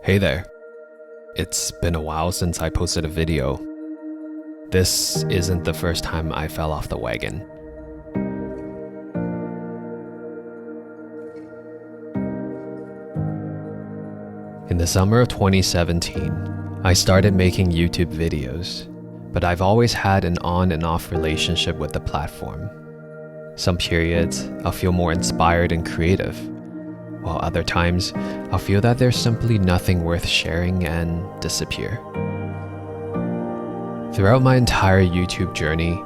Hey there. It's been a while since I posted a video. This isn't the first time I fell off the wagon. In the summer of 2017, I started making YouTube videos, but I've always had an on and off relationship with the platform. Some periods, I'll feel more inspired and creative, while other times, I'll feel that there's simply nothing worth sharing and disappear. Throughout my entire YouTube journey,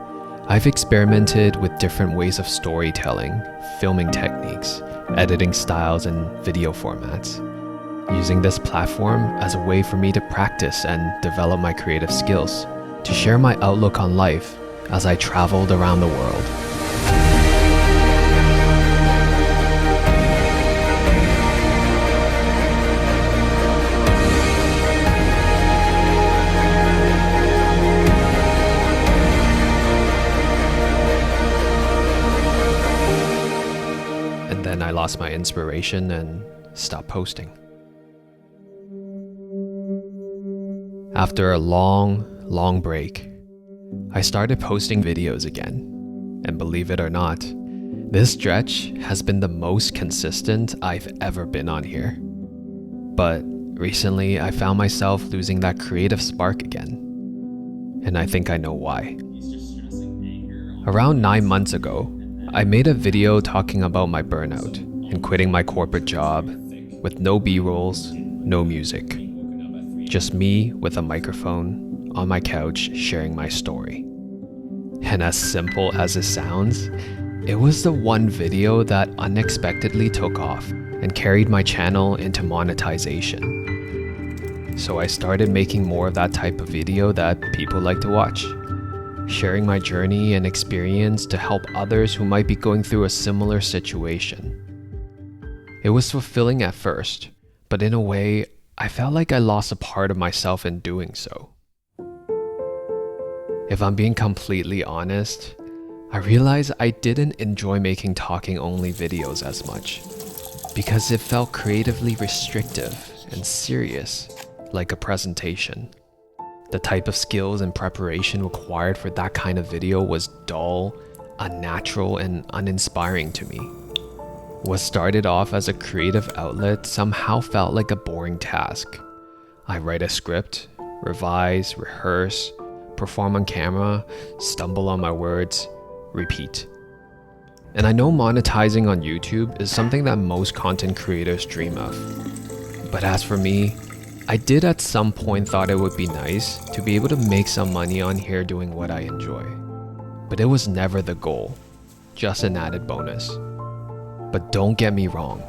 I've experimented with different ways of storytelling, filming techniques, editing styles, and video formats, using this platform as a way for me to practice and develop my creative skills, to share my outlook on life as I traveled around the world. And then I lost my inspiration and stopped posting. After a long break, I started posting videos again. And believe it or not, this stretch has been the most consistent I've ever been on here. But recently, I found myself losing that creative spark again. And I think I know why. Around 9 months ago, I made a video talking about my burnout and quitting my corporate job with no B-rolls, no music. Just me with a microphone on my couch sharing my story. And as simple as it sounds, it was the one video that unexpectedly took off and carried my channel into monetization. So I started making more of that type of video that people like to watch, sharing my journey and experience to help others who might be going through a similar situation. It was fulfilling at first, but in a way, I felt like I lost a part of myself in doing so. If I'm being completely honest, I realized I didn't enjoy making talking only videos as much because it felt creatively restrictive and serious, like a presentation. The type of skills and preparation required for that kind of video was dull, unnatural, and uninspiring to me. What started off as a creative outlet somehow felt like a boring task. I write a script, revise, rehearse, perform on camera, stumble on my words, repeat. And I know monetizing on YouTube is something that most content creators dream of. But as for me, I did at some point thought it would be nice to be able to make some money on here doing what I enjoy. But it was never the goal, just an added bonus. But don't get me wrong,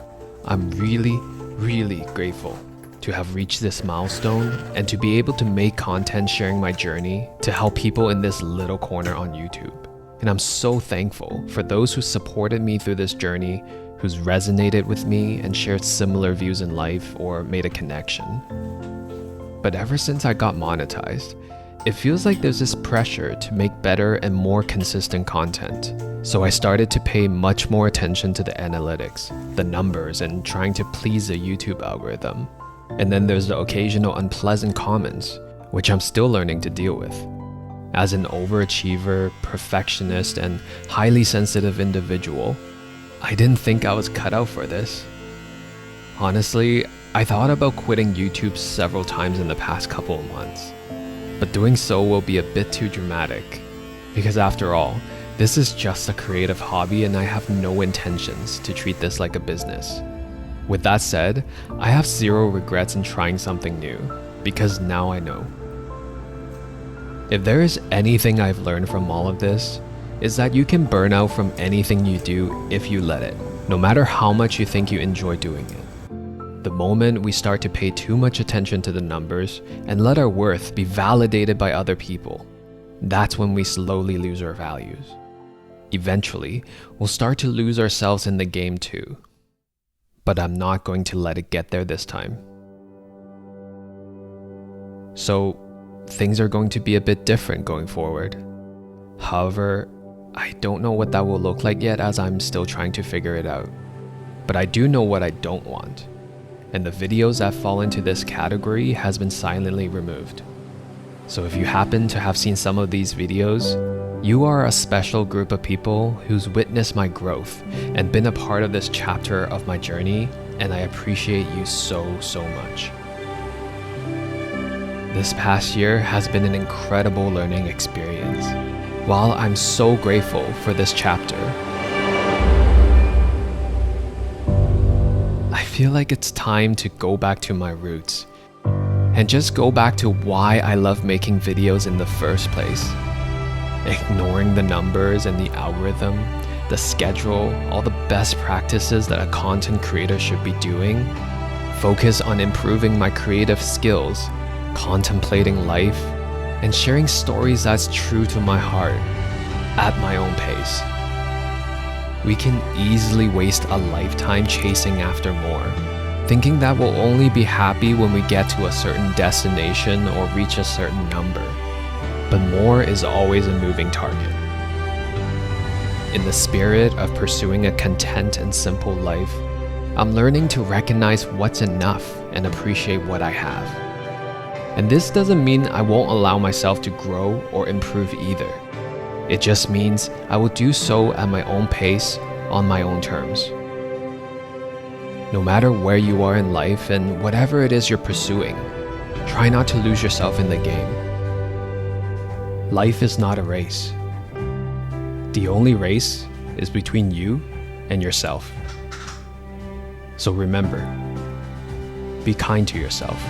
I'm really grateful to have reached this milestone and to be able to make content sharing my journey to help people in this little corner on YouTube. And I'm so thankful for those who supported me through this journey, who's resonated with me and shared similar views in life or made a connection. But ever since I got monetized, it feels like there's this pressure to make better and more consistent content. So I started to pay much more attention to the analytics, the numbers, and trying to please the YouTube algorithm. And then there's the occasional unpleasant comments, which I'm still learning to deal with. As an overachiever, perfectionist, and highly sensitive individual, I didn't think I was cut out for this. Honestly, I thought about quitting YouTube several times in the past couple of months. But doing so will be a bit too dramatic, because after all, this is just a creative hobby and I have no intentions to treat this like a business. With that said, I have zero regrets in trying something new, because now I know. If there is anything I've learned from all of this, is that you can burn out from anything you do if you let it, no matter how much you think you enjoy doing it. The moment we start to pay too much attention to the numbers and let our worth be validated by other people, that's when we slowly lose our values. Eventually, we'll start to lose ourselves in the game too. But I'm not going to let it get there this time. So, things are going to be a bit different going forward. However, I don't know what that will look like yet as I'm still trying to figure it out. But I do know what I don't want. and the videos that fall into this category has been silently removed. So if you happen to have seen some of these videos, you are a special group of people who's witnessed my growth and been a part of this chapter of my journey, and I appreciate you so much. This past year has been an incredible learning experience. While I'm so grateful for this chapter, I feel like it's time to go back to my roots and just go back to why I love making videos in the first place. Ignoring the numbers and the algorithm, the schedule, all the best practices that a content creator should be doing. Focus on improving my creative skills, contemplating life, and sharing stories that's true to my heart at my own pace. We can easily waste a lifetime chasing after more, thinking that we'll only be happy when we get to a certain destination or reach a certain number. But more is always a moving target. In the spirit of pursuing a content and simple life, I'm learning to recognize what's enough and appreciate what I have. And this doesn't mean I won't allow myself to grow or improve either. It just means I will do so at my own pace, on my own terms. No matter where you are in life and whatever it is you're pursuing, try not to lose yourself in the game. Life is not a race. The only race is between you and yourself. So remember, be kind to yourself.